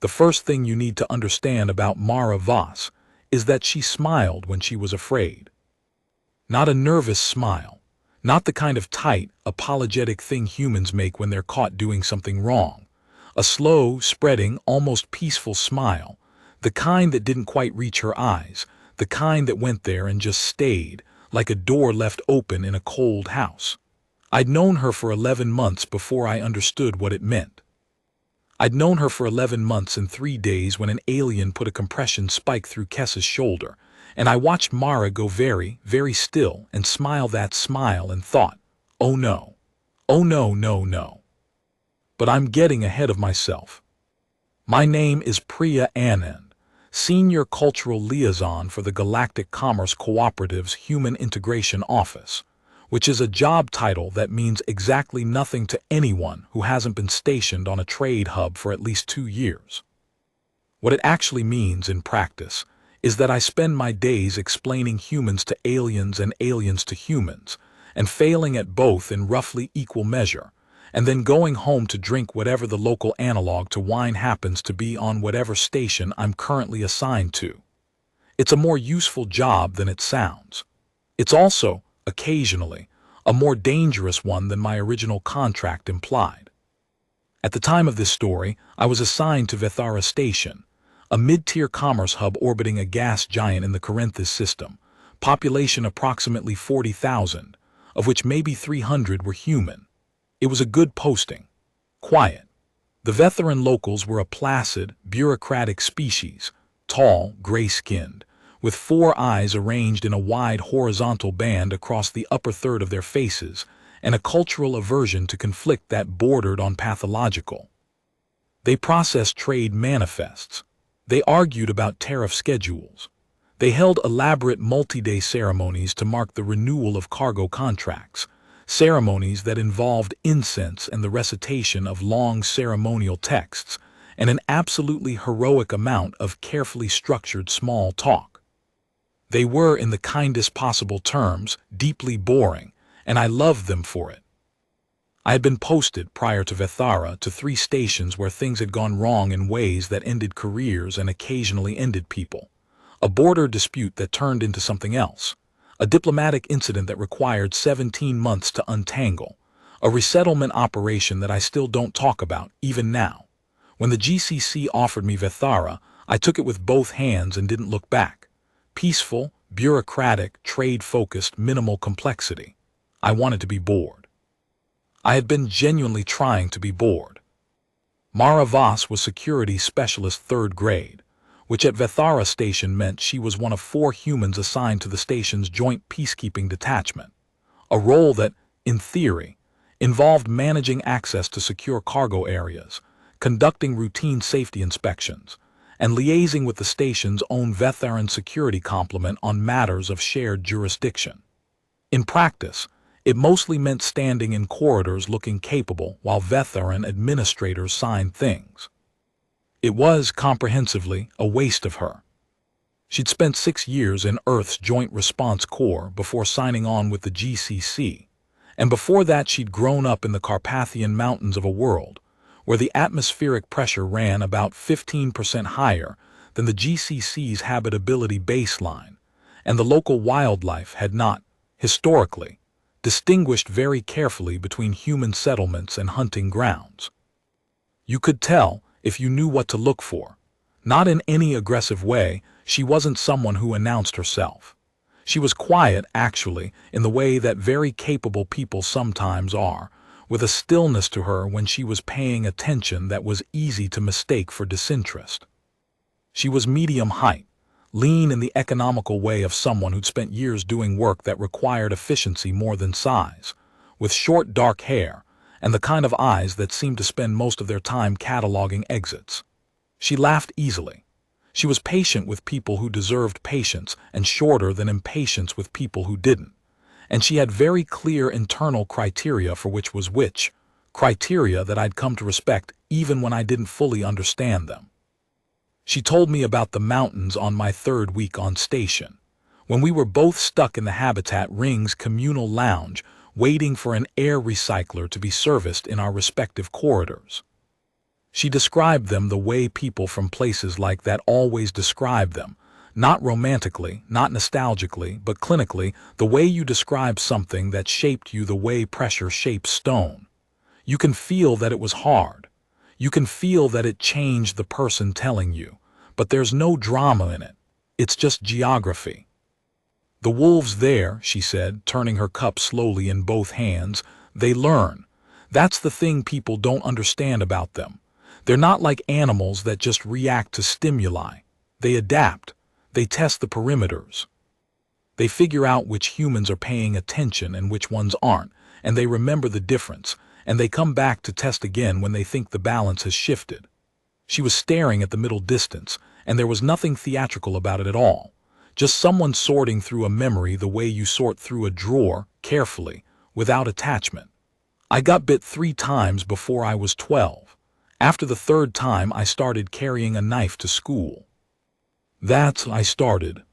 The first thing you need to understand about Mara Voss is that she smiled when she was afraid. Not a nervous smile, not the kind of tight, apologetic thing humans make when they're caught doing something wrong. A slow, spreading, almost peaceful smile, the kind that didn't quite reach her eyes, the kind that went there and just stayed, like a door left open in a cold house. I'd known her for 11 months before I understood what it meant. I'd known her for 11 months and 3 days when an alien put a compression spike through Kessa's shoulder, and I watched Mara go very, very still and smile that smile and thought, oh no. Oh no, no, no. But I'm getting ahead of myself. My name is Priya Anand, Senior Cultural Liaison for the Galactic Commerce Cooperative's Human Integration Office, which is a job title that means exactly nothing to anyone who hasn't been stationed on a trade hub for at least 2 years. What it actually means in practice is that I spend my days explaining humans to aliens and aliens to humans, and failing at both in roughly equal measure, and then going home to drink whatever the local analog to wine happens to be on whatever station I'm currently assigned to. It's a more useful job than it sounds. It's also, occasionally, a more dangerous one than my original contract implied. At the time of this story, I was assigned to Vethara Station, a mid-tier commerce hub orbiting a gas giant in the Corinthus system, population approximately 40,000, of which maybe 300 were human. It was a good posting. Quiet. The Vetharan locals were a placid, bureaucratic species, tall, gray-skinned, with 4 eyes arranged in a wide horizontal band across the upper third of their faces, and a cultural aversion to conflict that bordered on pathological. They processed trade manifests. They argued about tariff schedules. They held elaborate multi-day ceremonies to mark the renewal of cargo contracts, ceremonies that involved incense and the recitation of long ceremonial texts, and an absolutely heroic amount of carefully structured small talk. They were, in the kindest possible terms, deeply boring, and I loved them for it. I had been posted prior to Vethara to 3 stations where things had gone wrong in ways that ended careers and occasionally ended people. A border dispute that turned into something else. A diplomatic incident that required 17 months to untangle. A resettlement operation that I still don't talk about, even now. When the GCC offered me Vethara, I took it with both hands and didn't look back. Peaceful, bureaucratic, trade-focused, minimal complexity. I wanted to be bored. I had been genuinely trying to be bored. Mara Voss was Security Specialist 3rd grade, which at Vethara Station meant she was one of 4 humans assigned to the station's Joint Peacekeeping Detachment, a role that, in theory, involved managing access to secure cargo areas, conducting routine safety inspections, and liaising with the station's own Vetharan security complement on matters of shared jurisdiction. In practice, it mostly meant standing in corridors looking capable while Vetharan administrators signed things. It was, comprehensively, a waste of her. She'd spent 6 years in Earth's Joint Response Corps before signing on with the GCC, and before that she'd grown up in the Carpathian Mountains of a world where the atmospheric pressure ran about 15% higher than the GCC's habitability baseline, and the local wildlife had not, historically, distinguished very carefully between human settlements and hunting grounds. You could tell, if you knew what to look for. Not in any aggressive way, she wasn't someone who announced herself. She was quiet, actually, in the way that very capable people sometimes are, with a stillness to her when she was paying attention that was easy to mistake for disinterest. She was medium height, lean in the economical way of someone who'd spent years doing work that required efficiency more than size, with short dark hair, and the kind of eyes that seemed to spend most of their time cataloging exits. She laughed easily. She was patient with people who deserved patience and shorter than impatience with people who didn't. And she had very clear internal criteria for which was which, criteria that I'd come to respect even when I didn't fully understand them. She told me about the mountains on my 3rd week on station, when we were both stuck in the Habitat Ring's communal lounge waiting for an air recycler to be serviced in our respective corridors. She described them the way people from places like that always describe them. Not romantically, not nostalgically, but clinically, the way you describe something that shaped you the way pressure shapes stone. You can feel that it was hard. You can feel that it changed the person telling you. But there's no drama in it. It's just geography. The wolves there, she said, turning her cup slowly in both hands, they learn. That's the thing people don't understand about them. They're not like animals that just react to stimuli. They adapt. They test the perimeters. They figure out which humans are paying attention and which ones aren't, and they remember the difference, and they come back to test again when they think the balance has shifted. She was staring at the middle distance, and there was nothing theatrical about it at all. Just someone sorting through a memory the way you sort through a drawer, carefully, without attachment. I got bit 3 times before I was 12. After the 3rd time, I started carrying a knife to school. I started.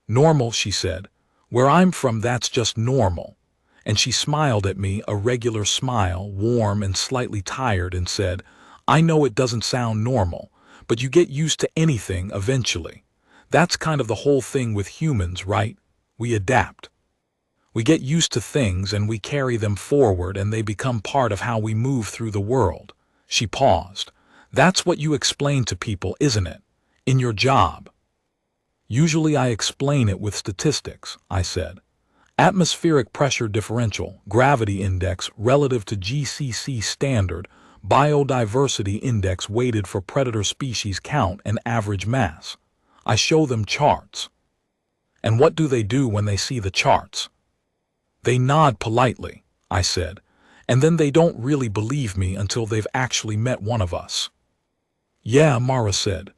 Normal, she said. Where I'm from, that's just normal. And she smiled at me, a regular smile, warm and slightly tired, and said, I know it doesn't sound normal, but you get used to anything eventually. That's kind of the whole thing with humans, right? We adapt. We get used to things and we carry them forward and they become part of how we move through the world. She paused. That's what you explain to people, isn't it? In your job. Usually I explain it with statistics, I said. Atmospheric pressure differential, gravity index relative to GCC standard, biodiversity index weighted for predator species count and average mass. I show them charts. And what do they do when they see the charts? They nod politely, I said, and then they don't really believe me until they've actually met one of us. Yeah, Mara said.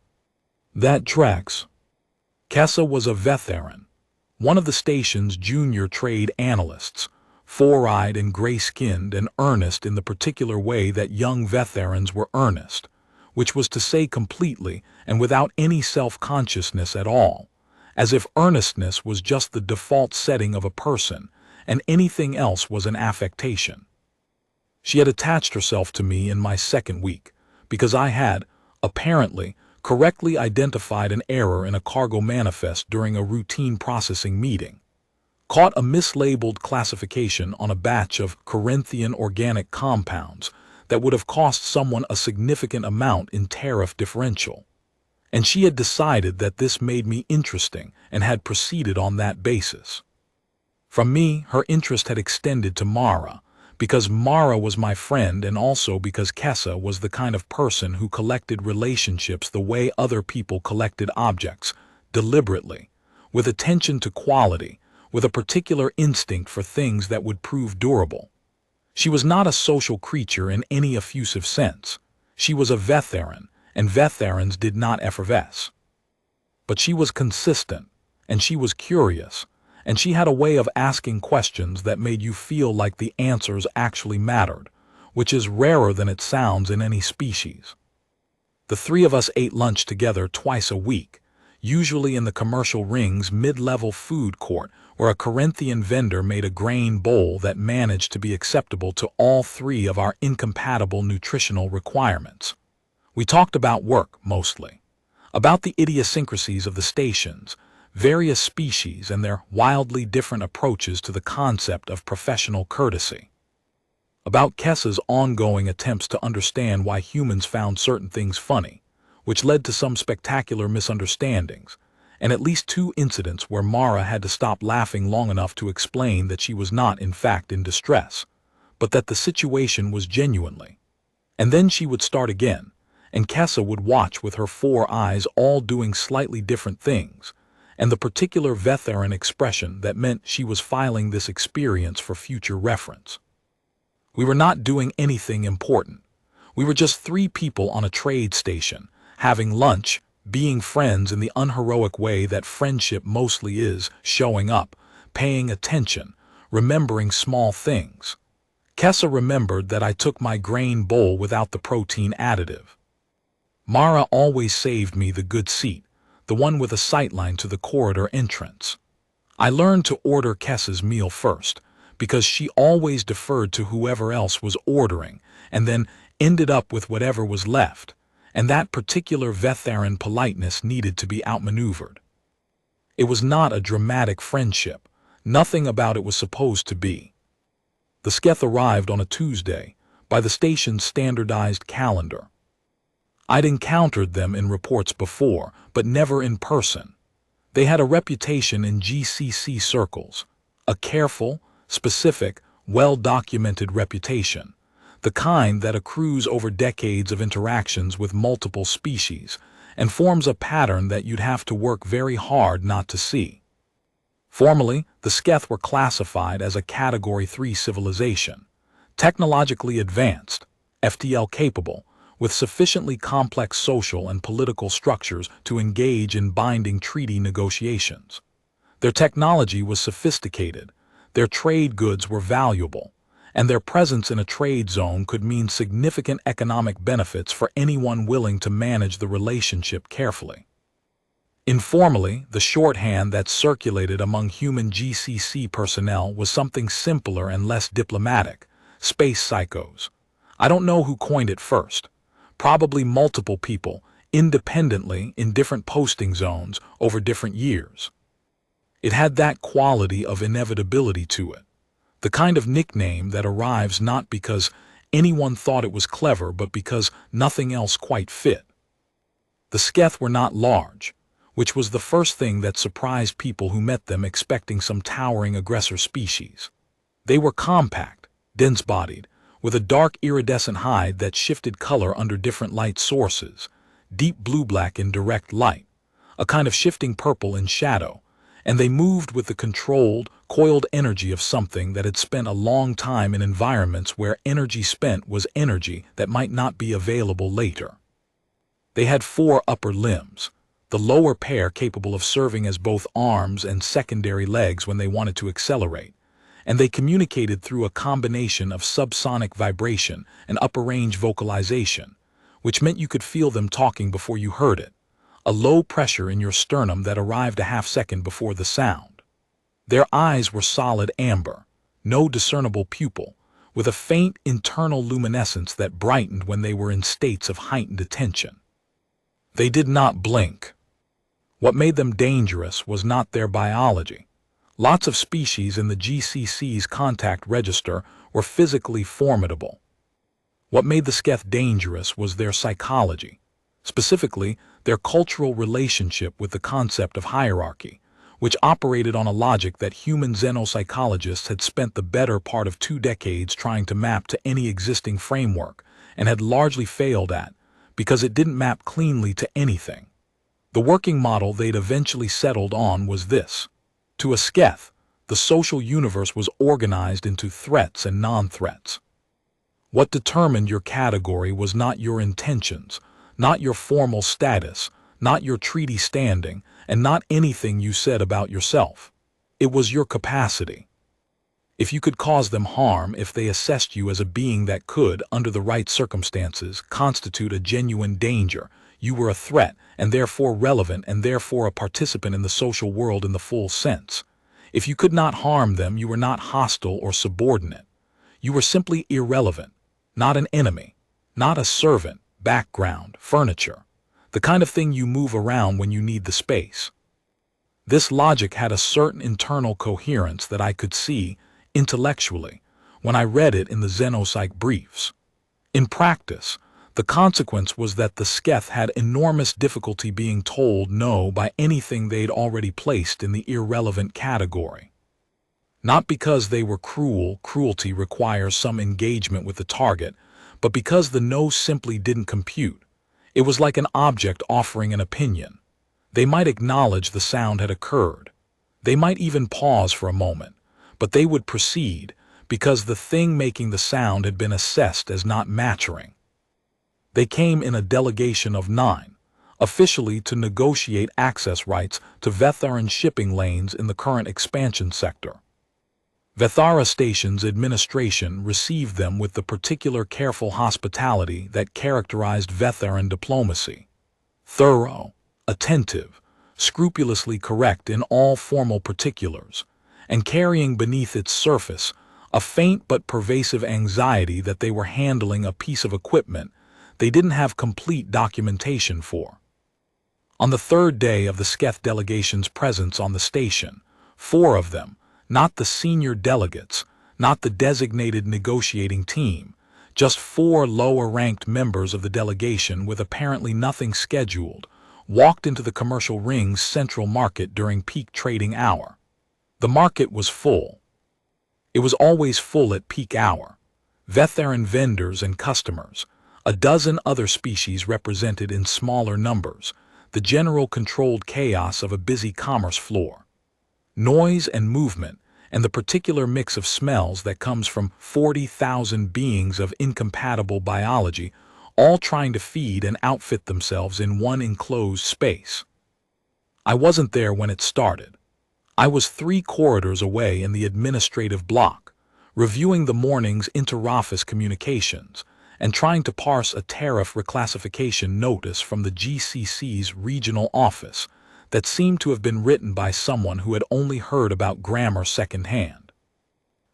That tracks. Kessa was a veteran, one of the station's junior trade analysts, 4-eyed and gray-skinned and earnest in the particular way that young veterans were earnest, which was to say completely and without any self-consciousness at all, as if earnestness was just the default setting of a person and anything else was an affectation. She had attached herself to me in my 2nd week, because I had, apparently, correctly identified an error in a cargo manifest during a routine processing meeting, caught a mislabeled classification on a batch of Corinthian organic compounds that would have cost someone a significant amount in tariff differential. And she had decided that this made me interesting and had proceeded on that basis. From me, her interest had extended to Mara, because Mara was my friend and also because Kessa was the kind of person who collected relationships the way other people collected objects, deliberately, with attention to quality, with a particular instinct for things that would prove durable. She was not a social creature in any effusive sense. She was a veteran, and veterans did not effervesce. But she was consistent, and she was curious, and she had a way of asking questions that made you feel like the answers actually mattered, which is rarer than it sounds in any species. The 3 of us ate lunch together twice a week, usually in the commercial ring's mid-level food court, where a Corinthian vendor made a grain bowl that managed to be acceptable to all 3 of our incompatible nutritional requirements. We talked about work, mostly. About the idiosyncrasies of the stations, various species and their wildly different approaches to the concept of professional courtesy. About Kessa's ongoing attempts to understand why humans found certain things funny, which led to some spectacular misunderstandings, and at least 2 incidents where Mara had to stop laughing long enough to explain that she was not in fact in distress, but that the situation was genuinely. And then she would start again, and Kessa would watch with her 4 eyes all doing slightly different things, and the particular veteran expression that meant she was filing this experience for future reference. We were not doing anything important. We were just 3 people on a trade station, having lunch, being friends in the unheroic way that friendship mostly is, showing up, paying attention, remembering small things. Kessa remembered that I took my grain bowl without the protein additive. Mara always saved me the good seat, the one with a sightline to the corridor entrance. I learned to order Kessa's meal first, because she always deferred to whoever else was ordering, and then ended up with whatever was left, and that particular Vetharan politeness needed to be outmaneuvered. It was not a dramatic friendship. Nothing about it was supposed to be. The Sketh arrived on a Tuesday, by the station's standardized calendar. I'd encountered them in reports before, but never in person. They had a reputation in GCC circles, a careful, specific, well-documented reputation, the kind that accrues over decades of interactions with multiple species and forms a pattern that you'd have to work very hard not to see. Formally, the Sketh were classified as a Category 3 civilization, technologically advanced, FTL capable, with sufficiently complex social and political structures to engage in binding treaty negotiations. Their technology was sophisticated, their trade goods were valuable, and their presence in a trade zone could mean significant economic benefits for anyone willing to manage the relationship carefully. Informally, the shorthand that circulated among human GCC personnel was something simpler and less diplomatic: space psychos. I don't know who coined it first. Probably multiple people, independently in different posting zones over different years. It had that quality of inevitability to it, the kind of nickname that arrives not because anyone thought it was clever, but because nothing else quite fit. The Sketh were not large, which was the first thing that surprised people who met them expecting some towering aggressor species. They were compact, dense-bodied, with a dark iridescent hide that shifted color under different light sources, deep blue-black in direct light, a kind of shifting purple in shadow, and they moved with the controlled, coiled energy of something that had spent a long time in environments where energy spent was energy that might not be available later. They had 4 upper limbs, the lower pair capable of serving as both arms and secondary legs when they wanted to accelerate, and they communicated through a combination of subsonic vibration and upper-range vocalization, which meant you could feel them talking before you heard it, a low pressure in your sternum that arrived a half-second before the sound. Their eyes were solid amber, no discernible pupil, with a faint internal luminescence that brightened when they were in states of heightened attention. They did not blink. What made them dangerous was not their biology. Lots of species in the GCC's contact register were physically formidable. What made the Sketh dangerous was their psychology, specifically their cultural relationship with the concept of hierarchy, which operated on a logic that human xenopsychologists had spent the better part of 2 decades trying to map to any existing framework and had largely failed at, because it didn't map cleanly to anything. The working model they'd eventually settled on was this. To a Sketh, the social universe was organized into threats and non-threats. What determined your category was not your intentions, not your formal status, not your treaty standing, and not anything you said about yourself. It was your capacity. If you could cause them harm, if they assessed you as a being that could, under the right circumstances, constitute a genuine danger, you were a threat, and therefore relevant, and therefore a participant in the social world in the full sense. If you could not harm them, you were not hostile or subordinate. You were simply irrelevant, not an enemy, not a servant, background, furniture, the kind of thing you move around when you need the space. This logic had a certain internal coherence that I could see, intellectually, when I read it in the Xenopsych briefs. In practice, the consequence was that the Sketh had enormous difficulty being told no by anything they'd already placed in the irrelevant category. Not because they were cruel, cruelty requires some engagement with the target, but because the no simply didn't compute. It was like an object offering an opinion. They might acknowledge the sound had occurred. They might even pause for a moment, but they would proceed because the thing making the sound had been assessed as not maturing. They came in a delegation of 9, officially to negotiate access rights to Vetharan shipping lanes in the current expansion sector. Vethara Station's administration received them with the particular careful hospitality that characterized Vetharan diplomacy. Thorough, attentive, scrupulously correct in all formal particulars, and carrying beneath its surface a faint but pervasive anxiety that they were handling a piece of equipment they didn't have complete documentation for. On the third day of the Sketh delegation's presence on the station, 4 of them, not the senior delegates, not the designated negotiating team, just 4 lower-ranked members of the delegation with apparently nothing scheduled, walked into the commercial ring's central market during peak trading hour. The market was full. It was always full at peak hour. Vetheran vendors and customers, a dozen other species represented in smaller numbers, the general controlled chaos of a busy commerce floor. Noise and movement, and the particular mix of smells that comes from 40,000 beings of incompatible biology, all trying to feed and outfit themselves in one enclosed space. I wasn't there when it started. I was 3 corridors away in the administrative block, reviewing the morning's inter-office communications and trying to parse a tariff reclassification notice from the GCC's regional office that seemed to have been written by someone who had only heard about grammar secondhand.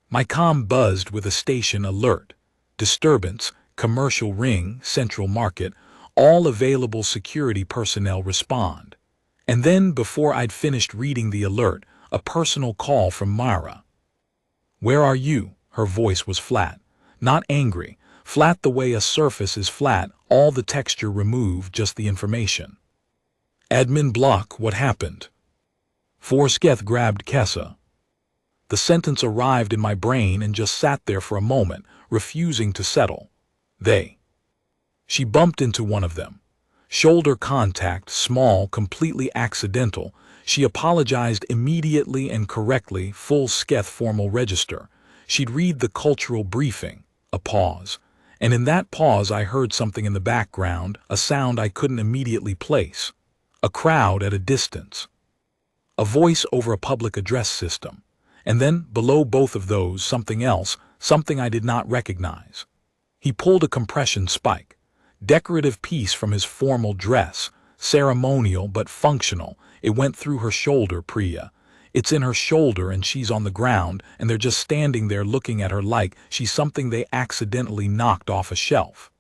My comm buzzed with a station alert, disturbance, commercial ring, central market, all available security personnel respond. And then, before I'd finished reading the alert, a personal call from Mara. "Where are you?" Her voice was flat, not angry, flat the way a surface is flat, all the texture removed, just the information. "Admin block, what happened?" Sketh grabbed Kessa. The sentence arrived in my brain and just sat there for a moment, refusing to settle. They. She bumped into one of them. Shoulder contact, small, completely accidental. She apologized immediately and correctly, full Sketh formal register. She'd read the cultural briefing. A pause. And in that pause I heard something in the background, a sound I couldn't immediately place. A crowd at a distance. A voice over a public address system. And then, below both of those, something else, something I did not recognize. He pulled a compression spike. Decorative piece from his formal dress, ceremonial but functional. It went through her shoulder, Priya. It's in her shoulder and she's on the ground, and they're just standing there looking at her like she's something they accidentally knocked off a shelf.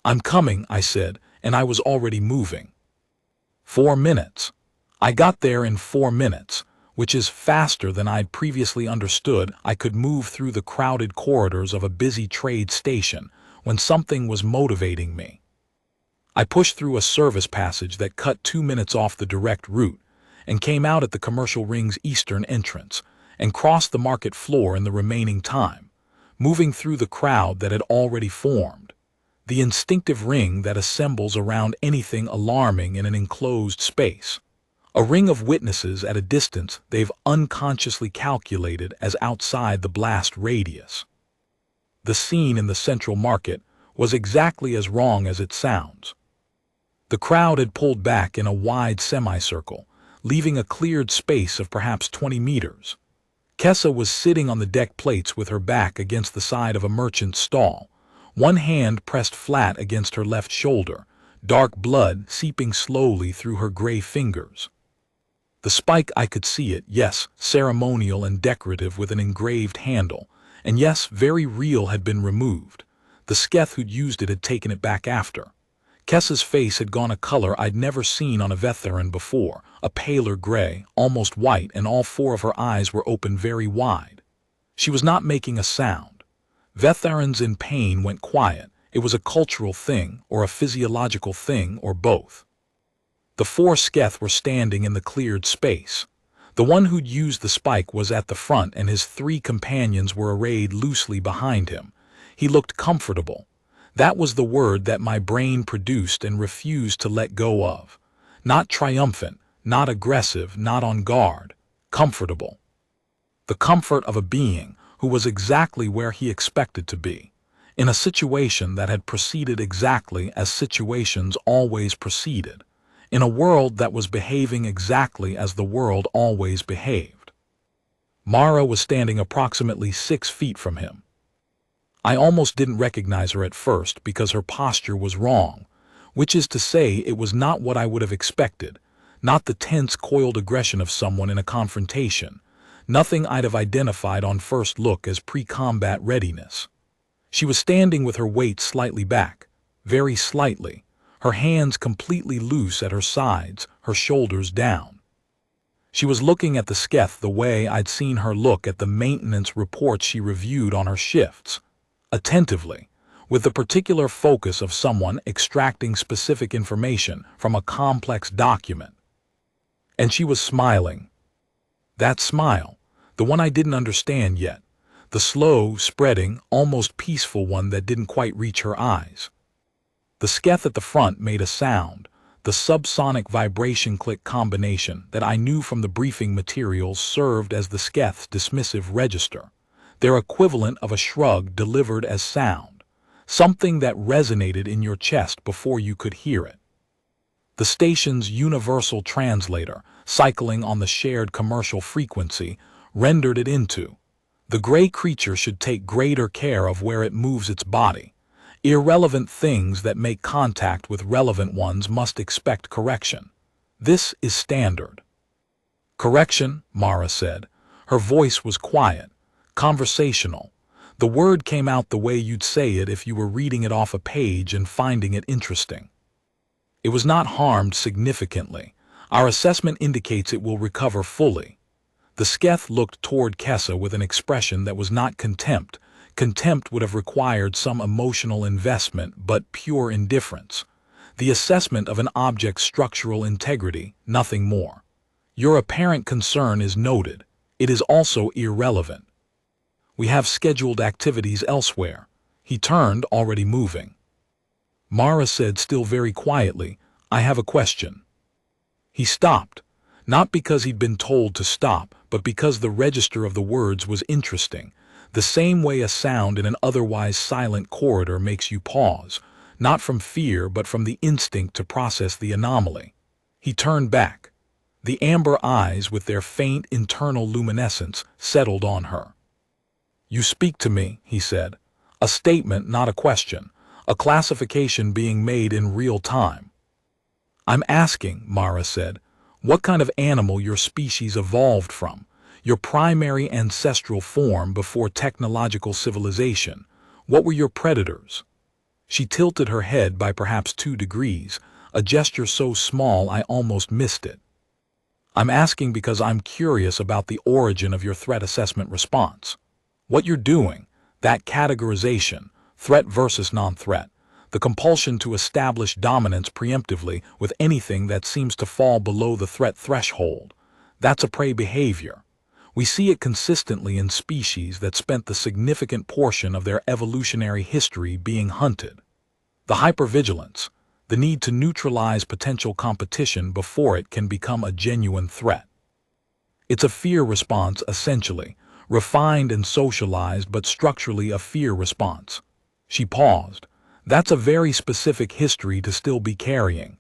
"I'm coming," I said, and I was already moving. 4 minutes. I got there in 4 minutes, which is faster than I'd previously understood I could move through the crowded corridors of a busy trade station when something was motivating me. I pushed through a service passage that cut 2 minutes off the direct route and came out at the commercial ring's eastern entrance and crossed the market floor in the remaining time, moving through the crowd that had already formed, the instinctive ring that assembles around anything alarming in an enclosed space, a ring of witnesses at a distance they've unconsciously calculated as outside the blast radius. The scene in the central market was exactly as wrong as it sounds. The crowd had pulled back in a wide semicircle, leaving a cleared space of perhaps 20 meters. Kessa was sitting on the deck plates with her back against the side of a merchant's stall, one hand pressed flat against her left shoulder, dark blood seeping slowly through her gray fingers. The spike, I could see it, yes, ceremonial and decorative with an engraved handle, and yes, very real, had been removed. The Sketh who'd used it had taken it back after. Kessa's face had gone a color I'd never seen on a Vetheran before, a paler gray, almost white, and all 4 of her eyes were open very wide. She was not making a sound. Vetherans in pain went quiet. It was a cultural thing, or a physiological thing, or both. The 4 Sketh were standing in the cleared space. The one who'd used the spike was at the front and his 3 companions were arrayed loosely behind him. He looked comfortable. That was the word that my brain produced and refused to let go of. Not triumphant, not aggressive, not on guard. Comfortable. The comfort of a being who was exactly where he expected to be, in a situation that had proceeded exactly as situations always proceeded, in a world that was behaving exactly as the world always behaved. Mara was standing approximately 6 feet from him. I almost didn't recognize her at first because her posture was wrong, which is to say it was not what I would have expected, not the tense, coiled aggression of someone in a confrontation, nothing I'd have identified on first look as pre-combat readiness. She was standing with her weight slightly back, very slightly, her hands completely loose at her sides, her shoulders down. She was looking at the Sketh the way I'd seen her look at the maintenance reports she reviewed on her shifts, attentively, with the particular focus of someone extracting specific information from a complex document. And she was smiling. That smile, the one I didn't understand yet, the slow, spreading, almost peaceful one that didn't quite reach her eyes. The Sketh at the front made a sound, the subsonic vibration click combination that I knew from the briefing materials served as the Sketh's dismissive register, their equivalent of a shrug delivered as sound, something that resonated in your chest before you could hear it. The station's universal translator, cycling on the shared commercial frequency, rendered it into, the gray creature should take greater care of where it moves its body. Irrelevant things that make contact with relevant ones must expect correction. This is standard. Correction, Mara said. Her voice was quiet, conversational. The word came out the way you'd say it if you were reading it off a page and finding it interesting. It was not harmed significantly. Our assessment indicates it will recover fully. The Sketh looked toward Kessa with an expression that was not contempt. Contempt would have required some emotional investment, but pure indifference. The assessment of an object's structural integrity, nothing more. Your apparent concern is noted. It is also irrelevant. We have scheduled activities elsewhere. He turned, already moving. Mara said still very quietly, I have a question. He stopped, not because he'd been told to stop, but because the register of the words was interesting. The same way a sound in an otherwise silent corridor makes you pause, not from fear but from the instinct to process the anomaly. He turned back. The amber eyes with their faint internal luminescence settled on her. You speak to me, he said. A statement, not a question. A classification being made in real time. I'm asking, Mara said, what kind of animal your species evolved from. Your primary ancestral form before technological civilization. What were your predators? She tilted her head by perhaps 2 degrees, a gesture so small I almost missed it. I'm asking because I'm curious about the origin of your threat assessment response. What you're doing, that categorization, threat versus non-threat, the compulsion to establish dominance preemptively with anything that seems to fall below the threat threshold, that's a prey behavior. We see it consistently in species that spent the significant portion of their evolutionary history being hunted. The hypervigilance, the need to neutralize potential competition before it can become a genuine threat. It's a fear response essentially, refined and socialized but structurally a fear response. She paused. That's a very specific history to still be carrying.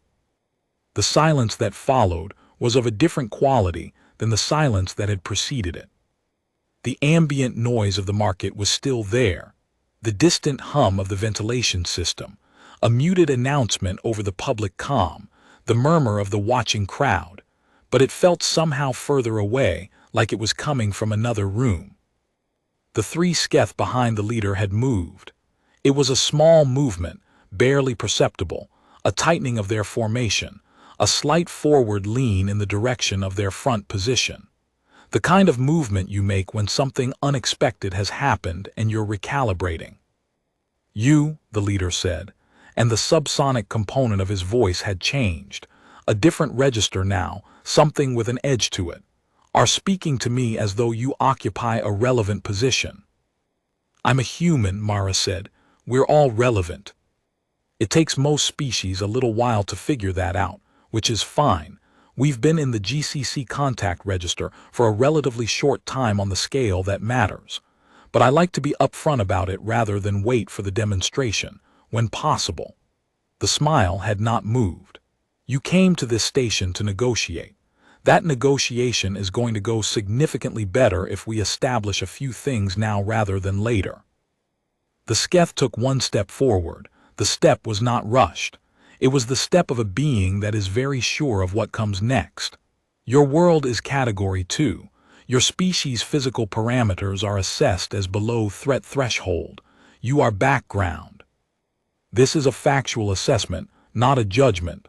The silence that followed was of a different quality than the silence that had preceded it. The ambient noise of the market was still there, the distant hum of the ventilation system, a muted announcement over the public comm, the murmur of the watching crowd, but it felt somehow further away, like it was coming from another room. The 3 Sketh behind the leader had moved. It was a small movement, barely perceptible, a tightening of their formation, a slight forward lean in the direction of their front position. The kind of movement you make when something unexpected has happened and you're recalibrating. You, the leader said, and the subsonic component of his voice had changed, a different register now, something with an edge to it, are speaking to me as though you occupy a relevant position. I'm a human, Mara said. We're all relevant. It takes most species a little while to figure that out, which is fine. We've been in the GCC contact register for a relatively short time on the scale that matters. But I like to be upfront about it rather than wait for the demonstration, when possible. The smile had not moved. You came to this station to negotiate. That negotiation is going to go significantly better if we establish a few things now rather than later. The Sketh took 1 step forward. The step was not rushed. It was the step of a being that is very sure of what comes next. Your world is Category 2. Your species' physical parameters are assessed as below threat threshold. You are background. This is a factual assessment, not a judgment.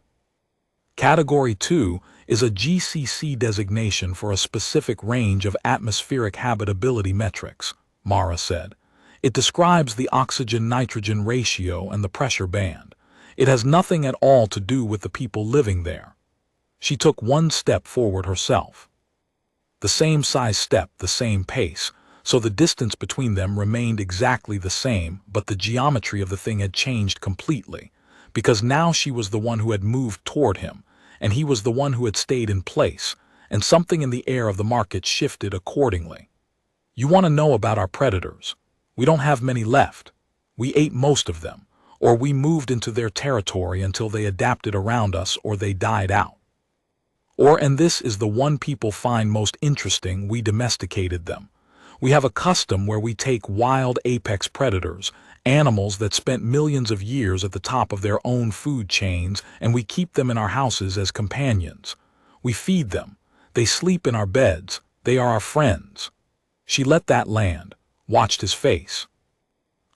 Category 2 is a GCC designation for a specific range of atmospheric habitability metrics, Mara said. It describes the oxygen-nitrogen ratio and the pressure band. It has nothing at all to do with the people living there. She took one step forward herself. The same size step, the same pace, so the distance between them remained exactly the same, but the geometry of the thing had changed completely, because now she was the one who had moved toward him, and he was the one who had stayed in place, and something in the air of the market shifted accordingly. You want to know about our predators? We don't have many left. We ate most of them, or we moved into their territory until they adapted around us or they died out. And this is the one people find most interesting, we domesticated them. We have a custom where we take wild apex predators, animals that spent millions of years at the top of their own food chains, and we keep them in our houses as companions. We feed them. They sleep in our beds. They are our friends. She let that land, watched his face.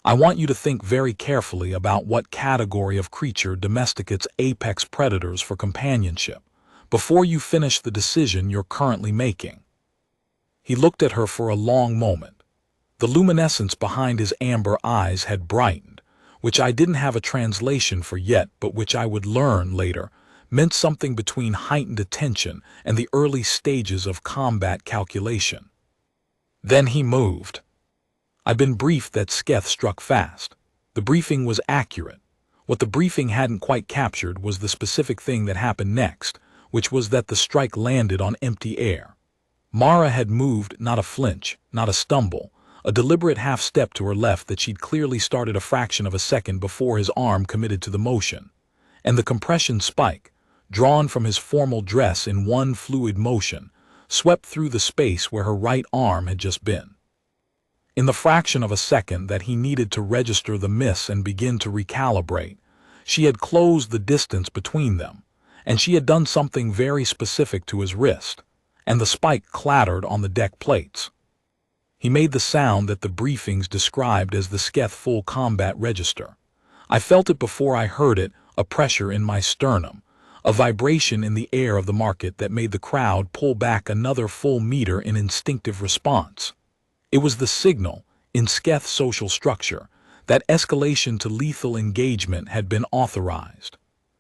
I want you to think very carefully about what category of creature domesticates apex predators for companionship, before you finish the decision you're currently making. He looked at her for a long moment. The luminescence behind his amber eyes had brightened, which I didn't have a translation for yet, but which I would learn later, meant something between heightened attention and the early stages of combat calculation. Then he moved. I'd been briefed that Sketh struck fast. The briefing was accurate. What the briefing hadn't quite captured was the specific thing that happened next, which was that the strike landed on empty air. Mara had moved, not a flinch, not a stumble, a deliberate half-step to her left that she'd clearly started a fraction of a second before his arm committed to the motion. And the compression spike, drawn from his formal dress in one fluid motion, swept through the space where her right arm had just been. In the fraction of a second that he needed to register the miss and begin to recalibrate, she had closed the distance between them, and she had done something very specific to his wrist, and the spike clattered on the deck plates. He made the sound that the briefings described as the Sketh full combat register. I felt it before I heard it, a pressure in my sternum, a vibration in the air of the market that made the crowd pull back another full meter in instinctive response. It was the signal, in Sketh's social structure, that escalation to lethal engagement had been authorized.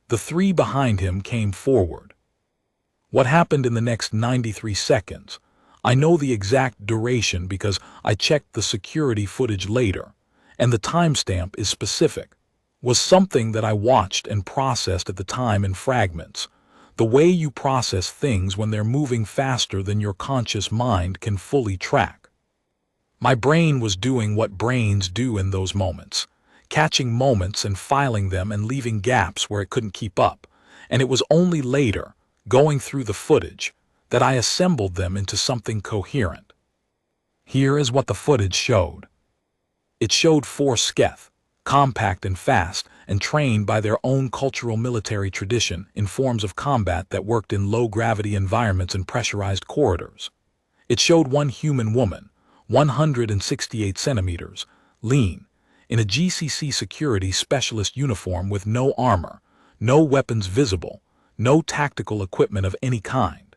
The three behind him came forward. What happened in the next 93 seconds? I know the exact duration because I checked the security footage later, and the timestamp is specific. Was something that I watched and processed at the time in fragments. The way you process things when they're moving faster than your conscious mind can fully track. My brain was doing what brains do in those moments, catching moments and filing them and leaving gaps where it couldn't keep up, and it was only later, going through the footage, that I assembled them into something coherent. Here is what the footage showed. It showed four Sketh, compact and fast, and trained by their own cultural military tradition in forms of combat that worked in low-gravity environments and pressurized corridors. It showed one human woman, 168 centimeters, lean, in a GCC security specialist uniform with no armor, no weapons visible, no tactical equipment of any kind.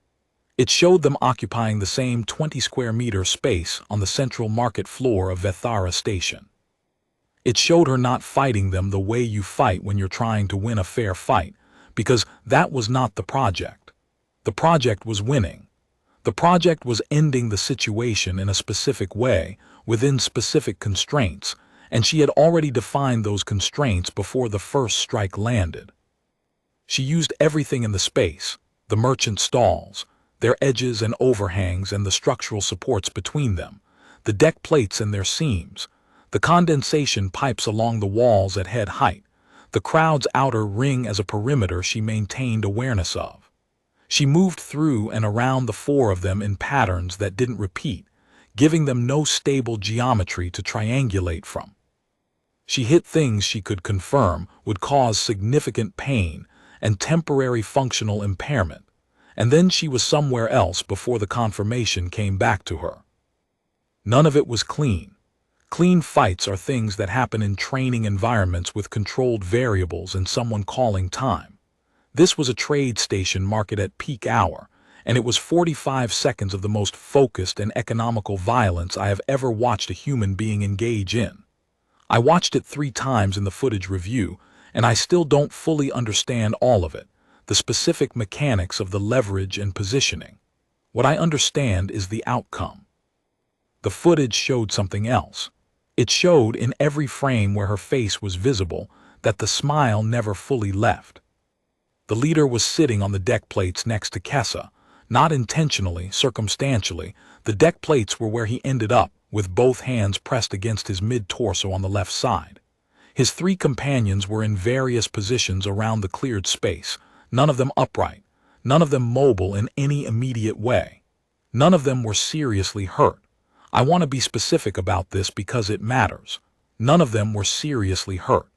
It showed them occupying the same 20-square-meter space on the central market floor of Vethara Station. It showed her not fighting them the way you fight when you're trying to win a fair fight, because that was not the project. The project was winning. The project was ending the situation in a specific way, within specific constraints, and she had already defined those constraints before the first strike landed. She used everything in the space, the merchant stalls, their edges and overhangs and the structural supports between them, the deck plates and their seams, the condensation pipes along the walls at head height, the crowd's outer ring as a perimeter she maintained awareness of. She moved through and around the four of them in patterns that didn't repeat, giving them no stable geometry to triangulate from. She hit things she could confirm would cause significant pain and temporary functional impairment, and then she was somewhere else before the confirmation came back to her. None of it was clean. Clean fights are things that happen in training environments with controlled variables and someone calling time. This was a trade station market at peak hour, and it was 45 seconds of the most focused and economical violence I have ever watched a human being engage in. I watched it 3 times in the footage review, and I still don't fully understand all of it, the specific mechanics of the leverage and positioning. What I understand is the outcome. The footage showed something else. It showed in every frame where her face was visible that the smile never fully left. The leader was sitting on the deck plates next to Kessa. Not intentionally, circumstantially, the deck plates were where he ended up, with both hands pressed against his mid-torso on the left side. His 3 companions were in various positions around the cleared space, none of them upright, none of them mobile in any immediate way. None of them were seriously hurt. I want to be specific about this because it matters. None of them were seriously hurt.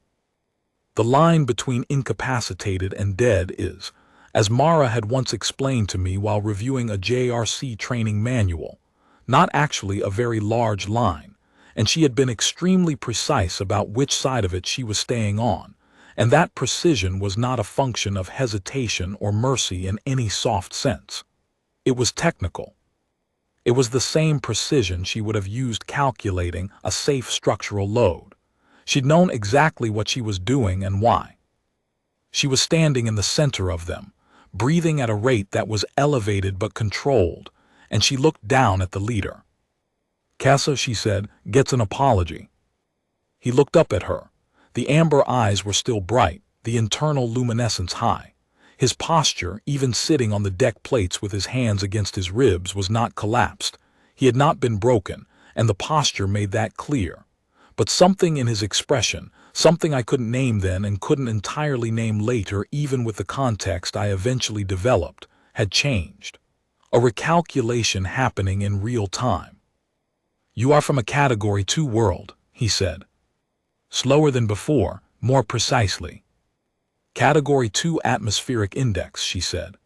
The line between incapacitated and dead is, as Mara had once explained to me while reviewing a JRC training manual, not actually a very large line, and she had been extremely precise about which side of it she was staying on, and that precision was not a function of hesitation or mercy in any soft sense. It was technical. It was the same precision she would have used calculating a safe structural load. She'd known exactly what she was doing and why. She was standing in the center of them, breathing at a rate that was elevated but controlled, and she looked down at the leader. "Kessa," she said, "gets an apology." He looked up at her. The amber eyes were still bright, the internal luminescence high. His posture, even sitting on the deck plates with his hands against his ribs, was not collapsed. He had not been broken, and the posture made that clear. But something in his expression, something I couldn't name then and couldn't entirely name later even with the context I eventually developed, had changed. A recalculation happening in real time. "You are from a Category 2 world," he said. Slower than before, more precisely. "Category 2 atmospheric index," she said.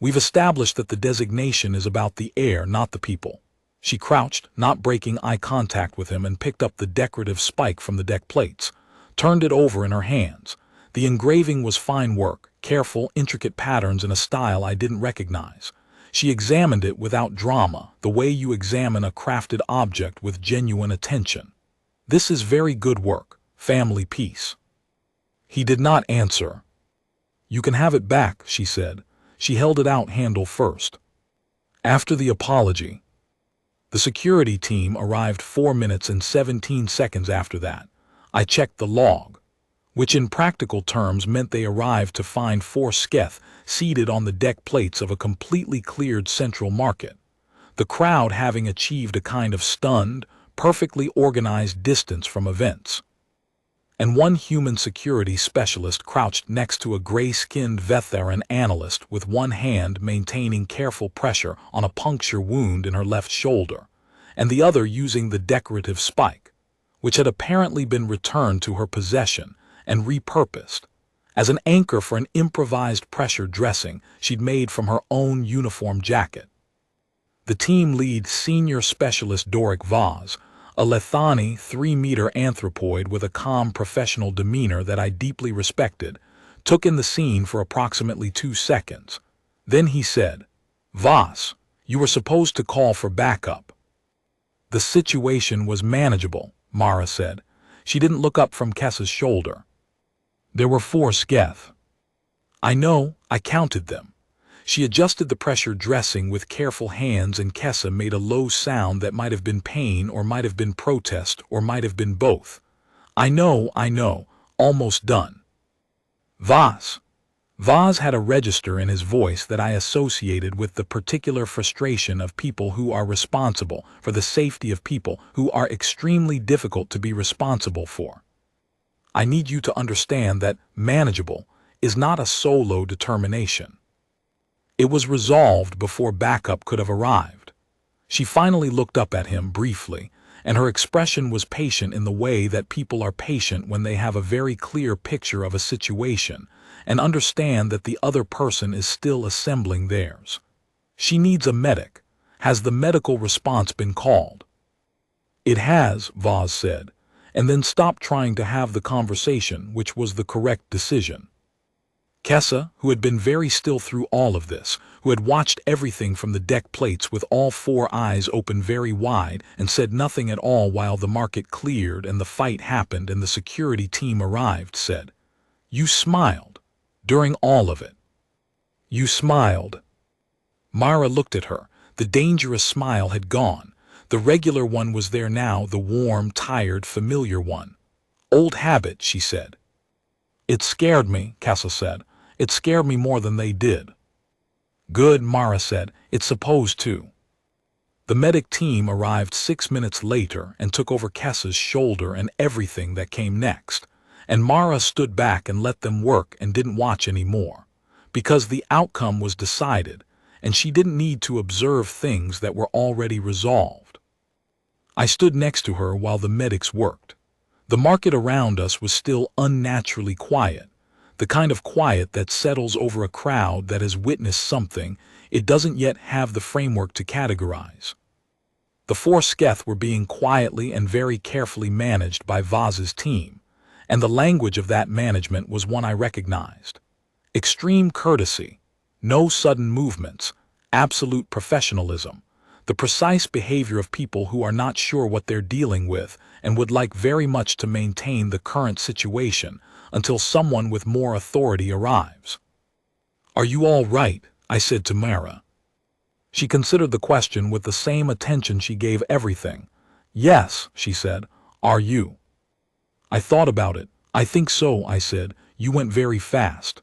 "We've established that the designation is about the air, not the people." She crouched, not breaking eye contact with him, and picked up the decorative spike from the deck plates, turned it over in her hands. The engraving was fine work, careful, intricate patterns in a style I didn't recognize. She examined it without drama, the way you examine a crafted object with genuine attention. "This is very good work, family piece." He did not answer. "You can have it back," she said. She held it out handle first. After the apology. The security team arrived 4 minutes and 17 seconds after that. I checked the log, which in practical terms meant they arrived to find 4 Sketh seated on the deck plates of a completely cleared central market, the crowd having achieved a kind of stunned, perfectly organized distance from events. And 1 human security specialist crouched next to a gray-skinned veteran analyst with 1 hand maintaining careful pressure on a puncture wound in her left shoulder, and the other using the decorative spike, which had apparently been returned to her possession and repurposed as an anchor for an improvised pressure dressing she'd made from her own uniform jacket. The team lead senior specialist Doric Vaz, a Lethani 3-meter anthropoid with a calm professional demeanor that I deeply respected, took in the scene for approximately 2 seconds. Then he said, "Vaz, you were supposed to call for backup." "The situation was manageable," Mara said. She didn't look up from Kessa's shoulder. "There were 4 Sketh." "I know, I counted them." She adjusted the pressure dressing with careful hands, and Kessa made a low sound that might have been pain or might have been protest or might have been both. I know, almost done." "Vaz." Vaz had a register in his voice that I associated with the particular frustration of people who are responsible for the safety of people who are extremely difficult to be responsible for. "I need you to understand that manageable is not a solo determination." It was resolved before backup could have arrived. She finally looked up at him briefly, and her expression was patient in the way that people are patient when they have a very clear picture of a situation and understand that the other person is still assembling theirs. She needs a medic. Has the medical response been called? It has, Voss said, and then stopped trying to have the conversation, which was the correct decision. Kessa, who had been very still through all of this, who had watched everything from the deck plates with all four eyes open very wide and said nothing at all while the market cleared and the fight happened and the security team arrived, said, "You smiled. During all of it. You smiled." Mara looked at her. The dangerous smile had gone. The regular one was there now, the warm, tired, familiar one. "Old habit," she said. "It scared me," Kessa said. "It scared me more than they did." "Good," Mara said. "It's supposed to." The medic team arrived 6 minutes later and took over Kessa's shoulder and everything that came next, and Mara stood back and let them work and didn't watch any more, because the outcome was decided, and she didn't need to observe things that were already resolved. I stood next to her while the medics worked. The market around us was still unnaturally quiet, the kind of quiet that settles over a crowd that has witnessed something it doesn't yet have the framework to categorize. The four Sketh were being quietly and very carefully managed by Voss's team, and the language of that management was one I recognized. Extreme courtesy, no sudden movements, absolute professionalism, the precise behavior of people who are not sure what they're dealing with and would like very much to maintain the current situation until someone with more authority arrives. "Are you all right?" I said to Mara. She considered the question with the same attention she gave everything. "Yes," she said. "Are you?" I thought about it. "I think so," I said. "You went very fast."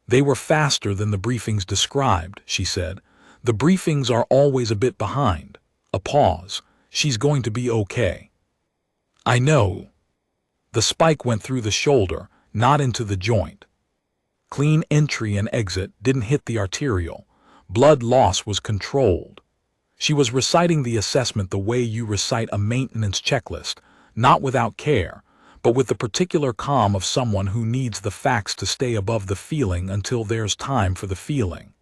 "They were faster than the briefings described," she said. "The briefings are always a bit behind." A pause. "She's going to be okay." "I know." The spike went through the shoulder, not into the joint. Clean entry and exit, didn't hit the arterial. Blood loss was controlled. She was reciting the assessment the way you recite a maintenance checklist, not without care, but with the particular calm of someone who needs the facts to stay above the feeling until there's time for the feeling.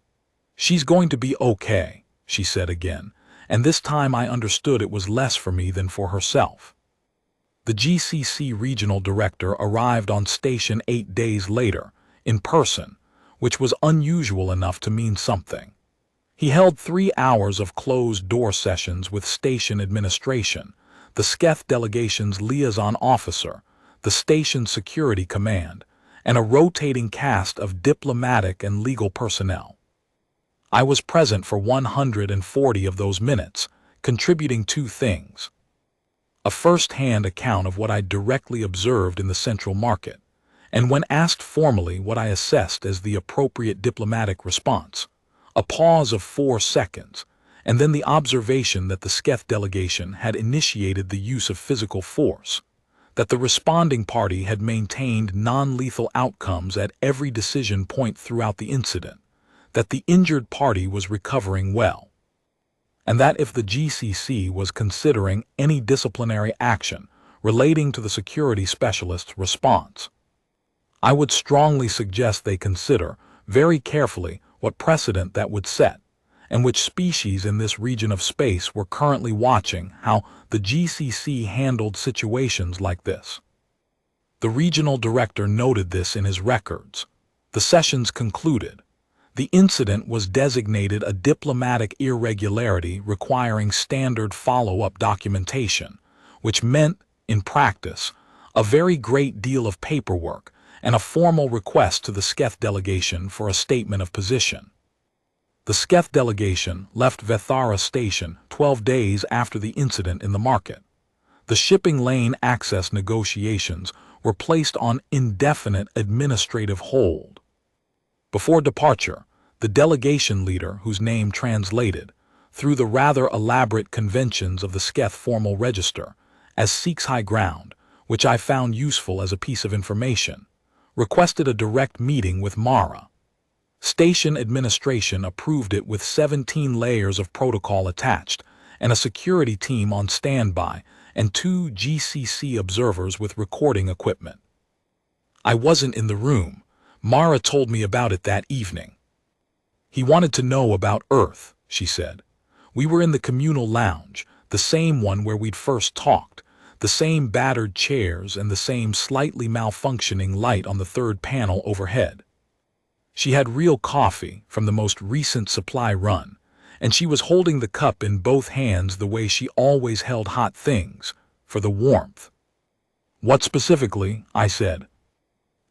"She's going to be okay," she said again, and this time I understood it was less for me than for herself. The GCC regional director arrived on station 8 days later, in person, which was unusual enough to mean something. He held 3 hours of closed-door sessions with station administration, the Sketh delegation's liaison officer, the station security command, and a rotating cast of diplomatic and legal personnel. I was present for 140 of those minutes, contributing 2 things. A first-hand account of what I directly observed in the central market, and when asked formally what I assessed as the appropriate diplomatic response, a pause of 4 seconds, and then the observation that the Sketh delegation had initiated the use of physical force, that the responding party had maintained non-lethal outcomes at every decision point throughout the incident, that the injured party was recovering well, and that if the GCC was considering any disciplinary action relating to the security specialist's response, I would strongly suggest they consider very carefully what precedent that would set, and which species in this region of space were currently watching how the GCC handled situations like this. The regional director noted this in his records. The sessions concluded. The incident was designated a diplomatic irregularity requiring standard follow-up documentation, which meant, in practice, a very great deal of paperwork and a formal request to the Sketh delegation for a statement of position. The Sketh delegation left Vethara Station 12 days after the incident in the market. The shipping lane access negotiations were placed on indefinite administrative hold. Before departure, the delegation leader, whose name translated, through the rather elaborate conventions of the Sketh formal register, as seeks high ground, which I found useful as a piece of information, requested a direct meeting with Mara. Station administration approved it with 17 layers of protocol attached, and a security team on standby, and 2 GCC observers with recording equipment. I wasn't in the room. Mara told me about it that evening. He wanted to know about Earth, she said. We were in the communal lounge, the same one where we'd first talked, the same battered chairs and the same slightly malfunctioning light on the third panel overhead. She had real coffee from the most recent supply run, and she was holding the cup in both hands the way she always held hot things, for the warmth. What specifically? I said.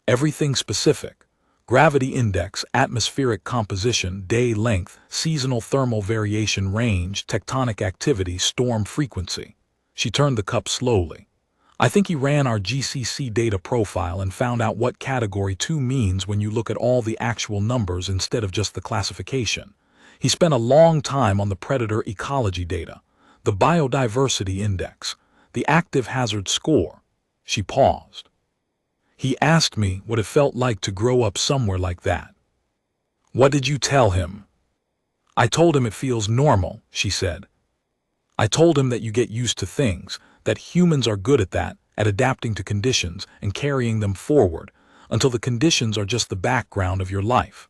Everything specific. Gravity index, atmospheric composition, day length, seasonal thermal variation range, tectonic activity, storm frequency. She turned the cup slowly. I think he ran our GCC data profile and found out what category 2 means when you look at all the actual numbers instead of just the classification. He spent a long time on the predator ecology data, the biodiversity index, the active hazard score. She paused. He asked me what it felt like to grow up somewhere like that. What did you tell him? I told him it feels normal, she said. I told him that you get used to things, that humans are good at that, at adapting to conditions and carrying them forward, until the conditions are just the background of your life.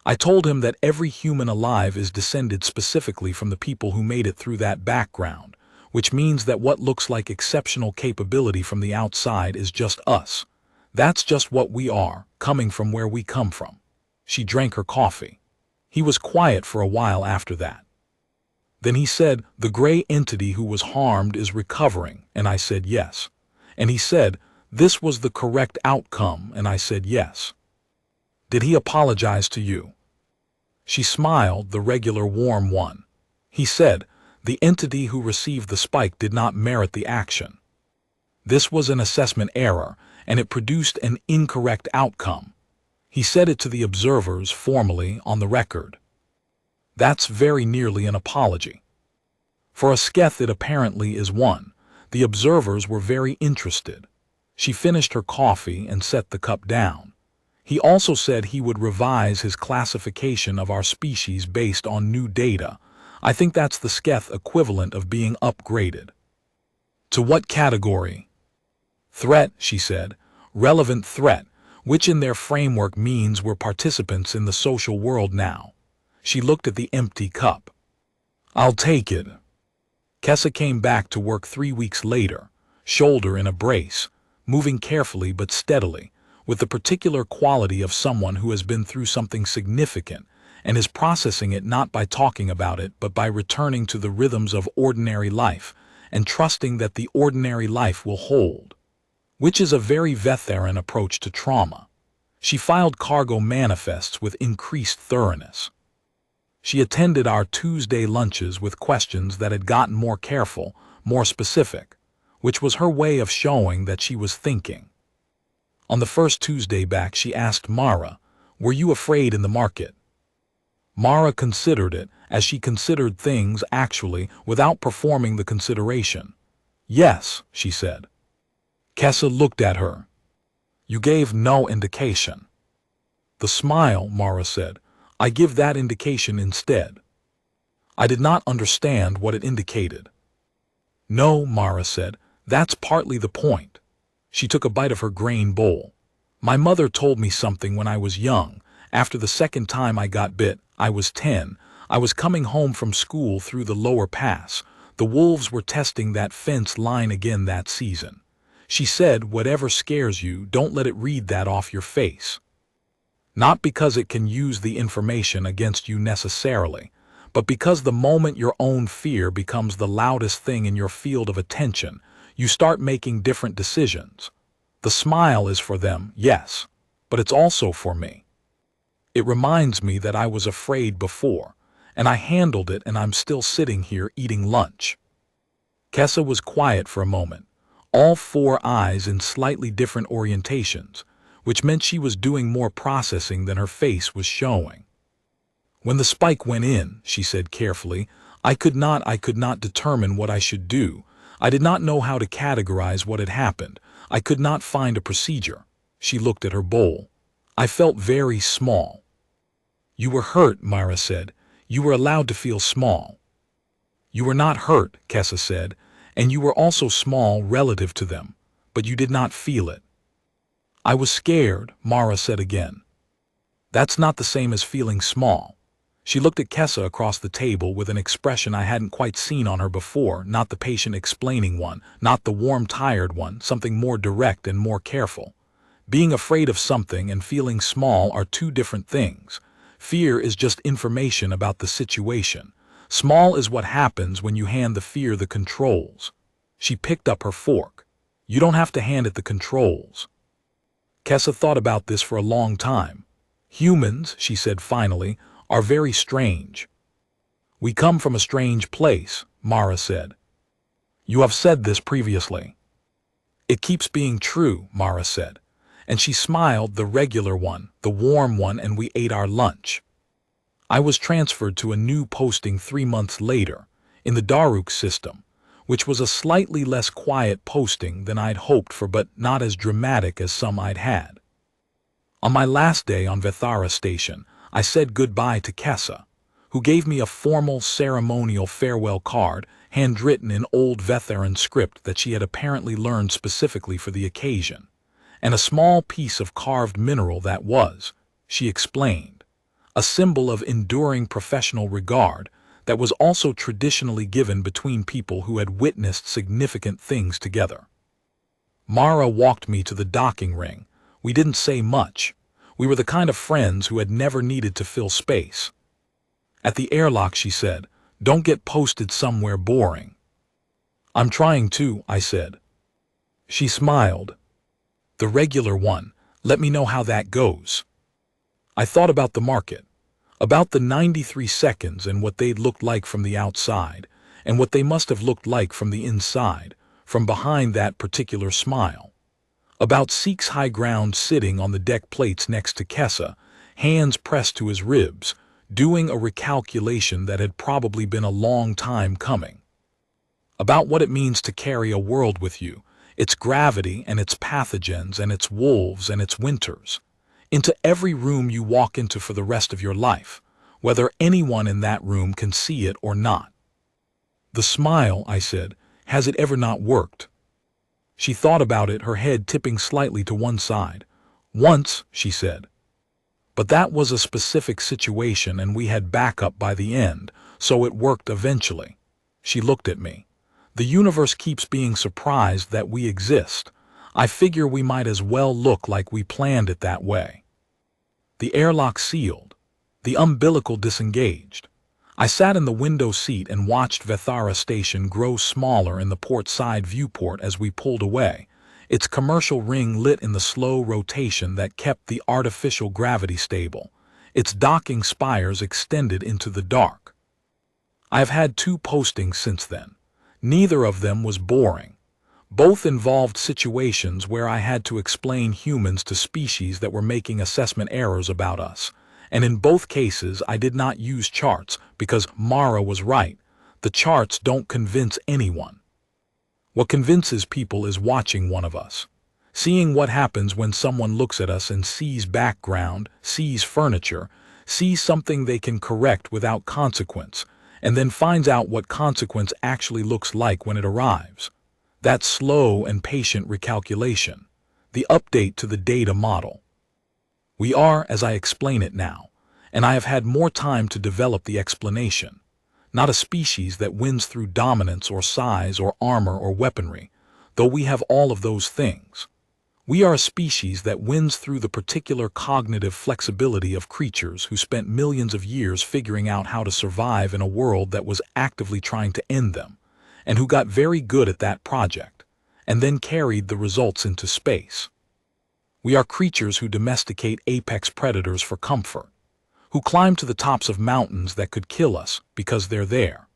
I told him that every human alive is descended specifically from the people who made it through that background, which means that what looks like exceptional capability from the outside is just us. That's just what we are, coming from where we come from. She drank her coffee. He was quiet for a while after that. Then he said, the gray entity who was harmed is recovering, and I said yes. And he said, this was the correct outcome, and I said yes. Did he apologize to you? She smiled, the regular warm one. He said, the entity who received the spike did not merit the action. This was an assessment error, and it produced an incorrect outcome. He said it to the observers formally on the record. That's very nearly an apology. For a sketh it apparently is one. The observers were very interested. She finished her coffee and set the cup down. He also said he would revise his classification of our species based on new data. I think that's the sketh equivalent of being upgraded. To what category? Threat, she said. Relevant threat, which in their framework means we're participants in the social world now. She looked at the empty cup. I'll take it. Kessa came back to work 3 weeks later, shoulder in a brace, moving carefully but steadily, with the particular quality of someone who has been through something significant and is processing it not by talking about it but by returning to the rhythms of ordinary life and trusting that the ordinary life will hold, which is a very veteran approach to trauma. She filed cargo manifests with increased thoroughness. She attended our Tuesday lunches with questions that had gotten more careful, more specific, which was her way of showing that she was thinking. On the first Tuesday back she asked Mara, were you afraid in the market? Mara considered it, as she considered things actually without performing the consideration. Yes, she said. Kessa looked at her. You gave no indication. The smile, Mara said. I give that indication instead. I did not understand what it indicated. No, Mara said, that's partly the point. She took a bite of her grain bowl. My mother told me something when I was young. After the second time I got bit, I was 10. I was coming home from school through the lower pass. The wolves were testing that fence line again that season. She said, whatever scares you, don't let it read that off your face. Not because it can use the information against you necessarily, but because the moment your own fear becomes the loudest thing in your field of attention, you start making different decisions. The smile is for them, yes, but it's also for me. It reminds me that I was afraid before, and I handled it, and I'm still sitting here eating lunch. Kessa was quiet for a moment, all 4 eyes in slightly different orientations, which meant she was doing more processing than her face was showing. When the spike went in, she said carefully, I could not determine what I should do. I did not know how to categorize what had happened. I could not find a procedure. She looked at her bowl. I felt very small. You were hurt, Myra said. You were allowed to feel small. You were not hurt, Kessa said, and you were also small relative to them, but you did not feel it. I was scared, Mara said again. That's not the same as feeling small. She looked at Kessa across the table with an expression I hadn't quite seen on her before, not the patient explaining one, not the warm tired one, something more direct and more careful. Being afraid of something and feeling small are two different things. Fear is just information about the situation. Small is what happens when you hand the fear the controls. She picked up her fork. You don't have to hand it the controls. Kessa thought about this for a long time. Humans, she said finally, are very strange. We come from a strange place, Mara said. You have said this previously. It keeps being true, Mara said. And she smiled, the regular one, the warm one, and we ate our lunch. I was transferred to a new posting 3 months later, in the Daruk system, which was a slightly less quiet posting than I'd hoped for, but not as dramatic as some I'd had. On my last day on Vethara Station, I said goodbye to Kessa, who gave me a formal ceremonial farewell card, handwritten in old Vetharan script that she had apparently learned specifically for the occasion, and a small piece of carved mineral that was, she explained, a symbol of enduring professional regard that was also traditionally given between people who had witnessed significant things together. Mara walked me to the docking ring. We didn't say much. We were the kind of friends who had never needed to fill space. At the airlock, she said, "Don't get posted somewhere boring." "I'm trying to," I said. She smiled. "The regular one, let me know how that goes." I thought about the market, about the 93 seconds and what they'd looked like from the outside, and what they must have looked like from the inside, from behind that particular smile. About Seek's high ground sitting on the deck plates next to Kessa, hands pressed to his ribs, doing a recalculation that had probably been a long time coming. About what it means to carry a world with you, its gravity and its pathogens and its wolves and its winters, into every room you walk into for the rest of your life, whether anyone in that room can see it or not. "The smile," I said, "has it ever not worked?" She thought about it, her head tipping slightly to one side. "Once," she said. "But that was a specific situation and we had backup by the end, so it worked eventually." She looked at me. "The universe keeps being surprised that we exist. I figure we might as well look like we planned it that way." The airlock sealed. The umbilical disengaged. I sat in the window seat and watched Vethara Station grow smaller in the port side viewport as we pulled away, its commercial ring lit in the slow rotation that kept the artificial gravity stable, its docking spires extended into the dark. I have had 2 postings since then. Neither of them was boring. Both involved situations where I had to explain humans to species that were making assessment errors about us, and in both cases I did not use charts because Mara was right. The charts don't convince anyone. What convinces people is watching one of us, seeing what happens when someone looks at us and sees background, sees furniture, sees something they can correct without consequence, and then finds out what consequence actually looks like when it arrives. That slow and patient recalculation, the update to the data model. We are, as I explain it now, and I have had more time to develop the explanation, not a species that wins through dominance or size or armor or weaponry, though we have all of those things. We are a species that wins through the particular cognitive flexibility of creatures who spent millions of years figuring out how to survive in a world that was actively trying to end them, and who got very good at that project, and then carried the results into space. We are creatures who domesticate apex predators for comfort, who climb to the tops of mountains that could kill us because they're there,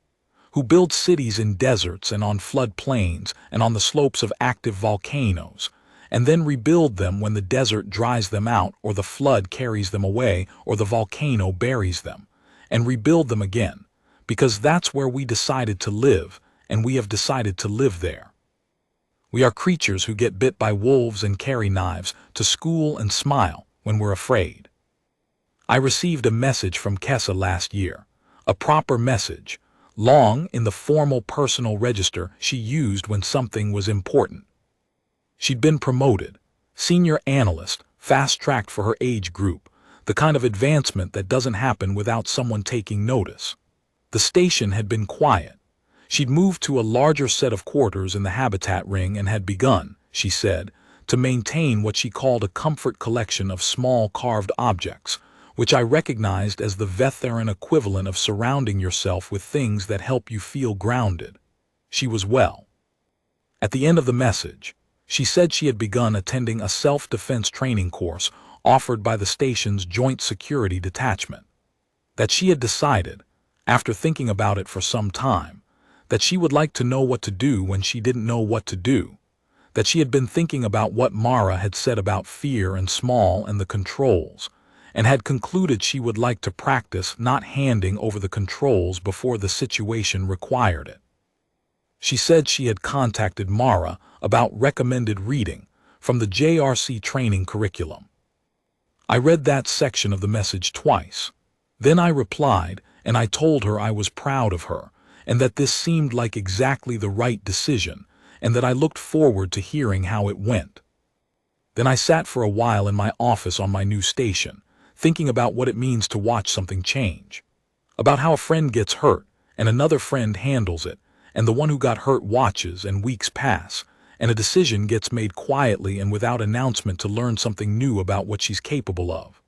who build cities in deserts and on flood plains and on the slopes of active volcanoes, and then rebuild them when the desert dries them out or the flood carries them away or the volcano buries them, and rebuild them again, because that's where we decided to live, and we have decided to live there. We are creatures who get bit by wolves and carry knives to school and smile when we're afraid. I received a message from Kessa last year, a proper message, long in the formal personal register she used when something was important. She'd been promoted, senior analyst, fast-tracked for her age group, the kind of advancement that doesn't happen without someone taking notice. The station had been quiet. She'd moved to a larger set of quarters in the habitat ring and had begun, she said, to maintain what she called a comfort collection of small carved objects, which I recognized as the Vetheran equivalent of surrounding yourself with things that help you feel grounded. She was well. At the end of the message, she said she had begun attending a self-defense training course offered by the station's Joint Security Detachment. That she had decided, after thinking about it for some time, that she would like to know what to do when she didn't know what to do, that she had been thinking about what Mara had said about fear and small and the controls, and had concluded she would like to practice not handing over the controls before the situation required it. She said she had contacted Mara about recommended reading from the JRC training curriculum. I read that section of the message twice. Then I replied, and I told her I was proud of her, and that this seemed like exactly the right decision, and that I looked forward to hearing how it went. Then I sat for a while in my office on my new station, thinking about what it means to watch something change. About how a friend gets hurt, and another friend handles it, and the one who got hurt watches, and weeks pass, and a decision gets made quietly and without announcement to learn something new about what she's capable of.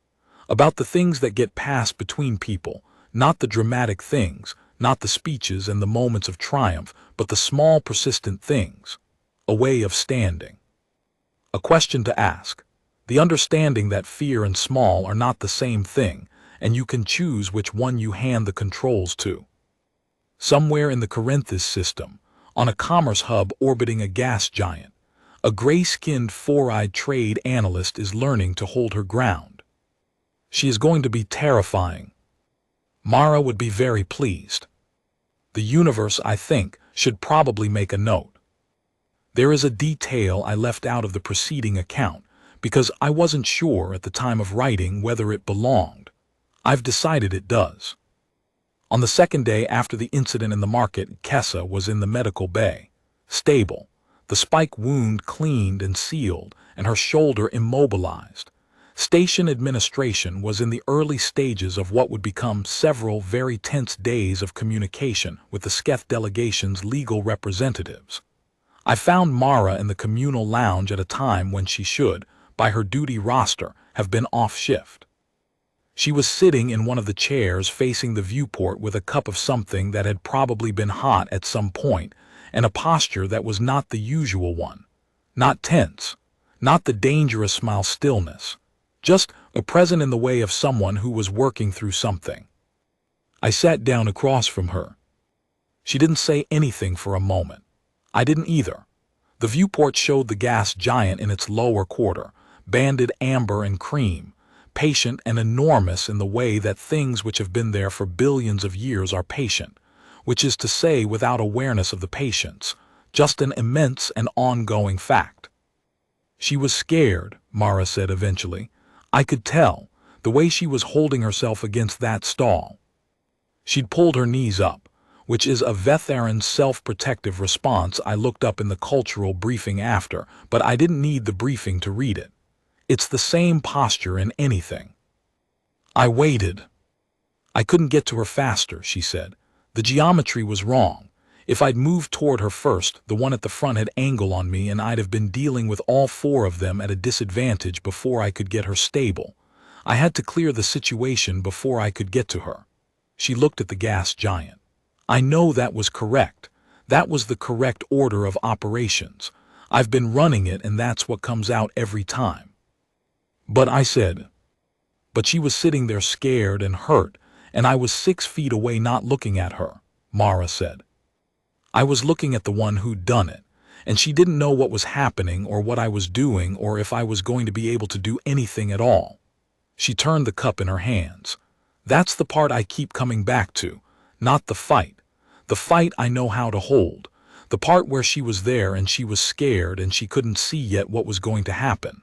About the things that get passed between people, not the dramatic things, not the speeches and the moments of triumph, but the small persistent things. A way of standing. A question to ask. The understanding that fear and small are not the same thing, and you can choose which one you hand the controls to. Somewhere in the Corinthus system, on a commerce hub orbiting a gas giant, a gray-skinned, four-eyed trade analyst is learning to hold her ground. She is going to be terrifying. Mara would be very pleased. The universe, I think, should probably make a note. There is a detail I left out of the preceding account because I wasn't sure at the time of writing whether it belonged. I've decided it does. On the second day after the incident in the market, Kessa was in the medical bay, stable, the spike wound cleaned and sealed, and her shoulder immobilized. Station administration was in the early stages of what would become several very tense days of communication with the Sketh delegation's legal representatives. I found Mara in the communal lounge at a time when she should, by her duty roster, have been off shift. She was sitting in one of the chairs facing the viewport with a cup of something that had probably been hot at some point, and a posture that was not the usual one. Not tense, not the dangerous smile stillness. Just a present in the way of someone who was working through something. I sat down across from her. She didn't say anything for a moment. I didn't either. The viewport showed the gas giant in its lower quarter, banded amber and cream, patient and enormous in the way that things which have been there for billions of years are patient, which is to say without awareness of the patience, just an immense and ongoing fact. She was scared, Mara said eventually. I could tell, the way she was holding herself against that stall. She'd pulled her knees up, which is a Vetheran's self-protective response I looked up in the cultural briefing after, but I didn't need the briefing to read it. It's the same posture in anything. I waited. I couldn't get to her faster, she said. The geometry was wrong. If I'd moved toward her first, the one at the front had angle on me and I'd have been dealing with all four of them at a disadvantage before I could get her stable. I had to clear the situation before I could get to her. She looked at the gas giant. I know that was correct. That was the correct order of operations. I've been running it and that's what comes out every time. But I said, but she was sitting there scared and hurt, and I was 6 feet away not looking at her, Mara said. I was looking at the one who'd done it, and she didn't know what was happening or what I was doing or if I was going to be able to do anything at all. She turned the cup in her hands. That's the part I keep coming back to, not the fight. The fight I know how to hold. The part where she was there and she was scared and she couldn't see yet what was going to happen.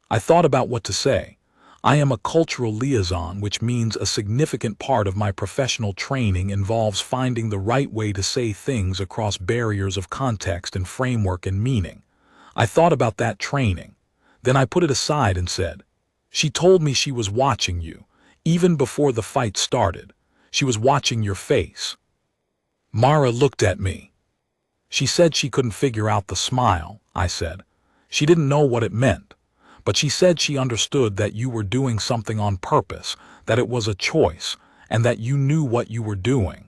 I thought about what to say. I am a cultural liaison, which means a significant part of my professional training involves finding the right way to say things across barriers of context and framework and meaning. I thought about that training. Then I put it aside and said, She told me she was watching you, even before the fight started. She was watching your face. Mara looked at me. She said she couldn't figure out the smile, I said. She didn't know what it meant, but she said she understood that you were doing something on purpose, that it was a choice, and that you knew what you were doing.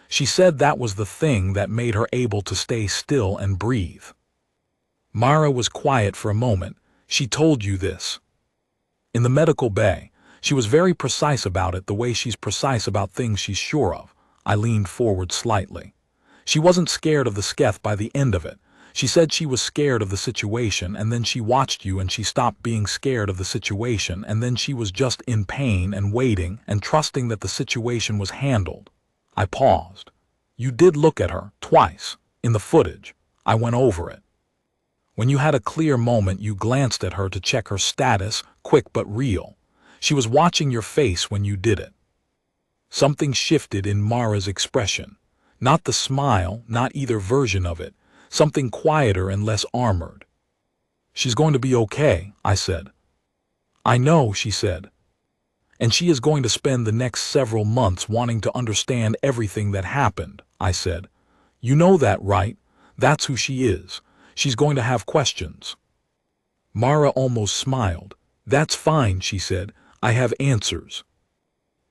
She said that was the thing that made her able to stay still and breathe. Mara was quiet for a moment. She told you this. In the medical bay, she was very precise about it, the way she's precise about things she's sure of. I leaned forward slightly. She wasn't scared of the sketh by the end of it. She said she was scared of the situation, and then she watched you and she stopped being scared of the situation, and then she was just in pain and waiting and trusting that the situation was handled. I paused. You did look at her, twice, in the footage. I went over it. When you had a clear moment, you glanced at her to check her status, quick but real. She was watching your face when you did it. Something shifted in Mara's expression. Not the smile, not either version of it. Something quieter and less armored. She's going to be okay, I said. I know, she said. And she is going to spend the next several months wanting to understand everything that happened, I said. You know that, right? That's who she is. She's going to have questions. Mara almost smiled. That's fine, she said. I have answers.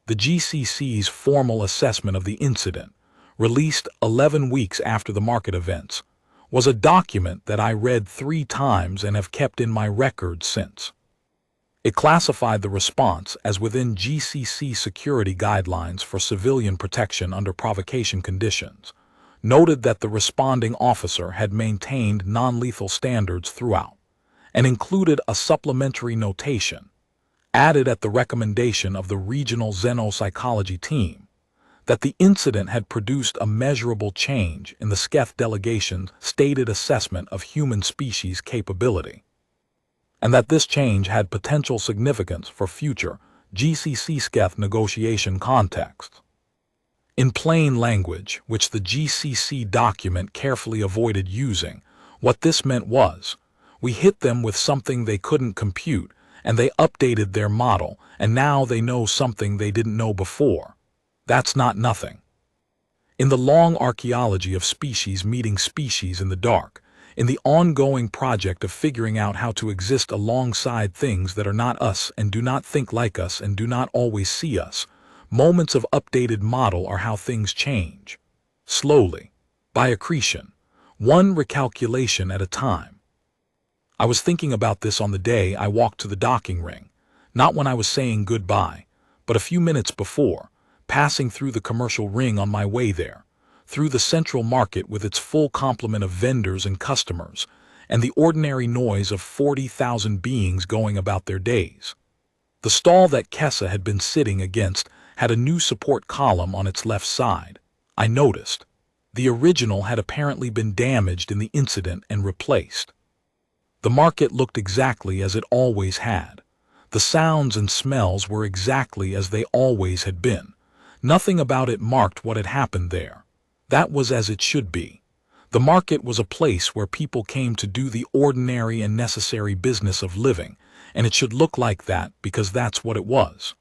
The GCC's formal assessment of the incident, released 11 weeks after the market events, was a document that I read 3 times and have kept in my records since. It classified the response as within GCC security guidelines for civilian protection under provocation conditions, noted that the responding officer had maintained non-lethal standards throughout, and included a supplementary notation, added at the recommendation of the regional xenopsychology team, that the incident had produced a measurable change in the SCEF delegation's stated assessment of human species capability, and that this change had potential significance for future GCC SCEF negotiation contexts. In plain language, which the GCC document carefully avoided using, what this meant was, we hit them with something they couldn't compute, and they updated their model, and now they know something they didn't know before. That's not nothing. In the long archaeology of species meeting species in the dark, in the ongoing project of figuring out how to exist alongside things that are not us and do not think like us and do not always see us, moments of updated model are how things change. Slowly, by accretion, one recalculation at a time. I was thinking about this on the day I walked to the docking ring, not when I was saying goodbye, but a few minutes before, passing through the commercial ring on my way there, through the central market with its full complement of vendors and customers, and the ordinary noise of 40,000 beings going about their days. The stall that Kessa had been sitting against had a new support column on its left side. I noticed. The original had apparently been damaged in the incident and replaced. The market looked exactly as it always had. The sounds and smells were exactly as they always had been. Nothing about it marked what had happened there. That was as it should be. The market was a place where people came to do the ordinary and necessary business of living, and it should look like that because that's what it was.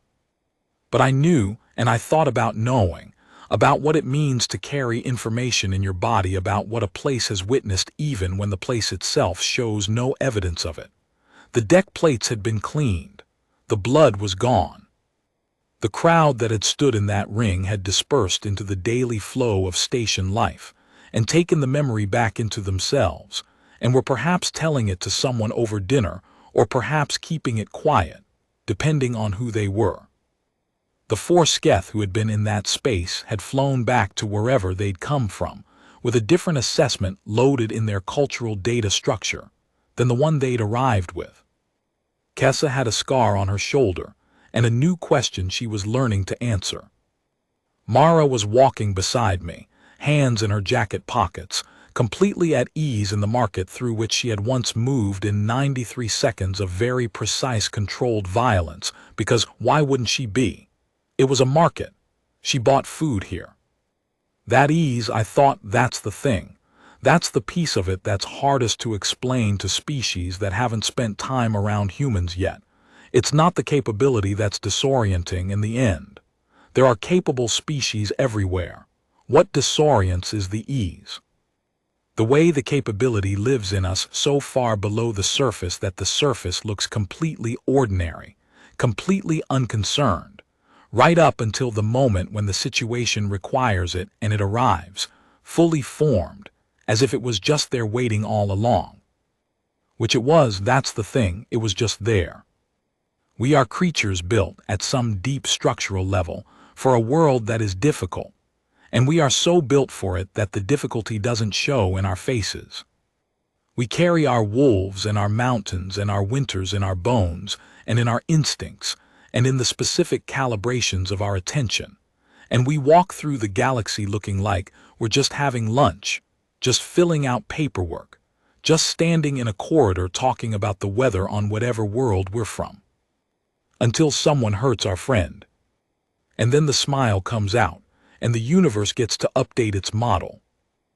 But I knew, and I thought about knowing, about what it means to carry information in your body about what a place has witnessed even when the place itself shows no evidence of it. The deck plates had been cleaned. The blood was gone. The crowd that had stood in that ring had dispersed into the daily flow of station life and taken the memory back into themselves, and were perhaps telling it to someone over dinner or perhaps keeping it quiet, depending on who they were. The 4 Sketh who had been in that space had flown back to wherever they'd come from, with a different assessment loaded in their cultural data structure than the one they'd arrived with. Kessa had a scar on her shoulder and a new question she was learning to answer. Mara was walking beside me, hands in her jacket pockets, completely at ease in the market through which she had once moved in 93 seconds of very precise controlled violence, because why wouldn't she be? It was a market. She bought food here. That ease, I thought, that's the thing. That's the piece of it that's hardest to explain to species that haven't spent time around humans yet. It's not the capability that's disorienting in the end. There are capable species everywhere. What disorients is the ease. The way the capability lives in us so far below the surface that the surface looks completely ordinary, completely unconcerned, right up until the moment when the situation requires it and it arrives, fully formed, as if it was just there waiting all along. Which it was, that's the thing, it was just there. We are creatures built, at some deep structural level, for a world that is difficult, and we are so built for it that the difficulty doesn't show in our faces. We carry our wolves and our mountains and our winters in our bones and in our instincts and in the specific calibrations of our attention, and we walk through the galaxy looking like we're just having lunch, just filling out paperwork, just standing in a corridor talking about the weather on whatever world we're from. Until someone hurts our friend. And then the smile comes out, and the universe gets to update its model,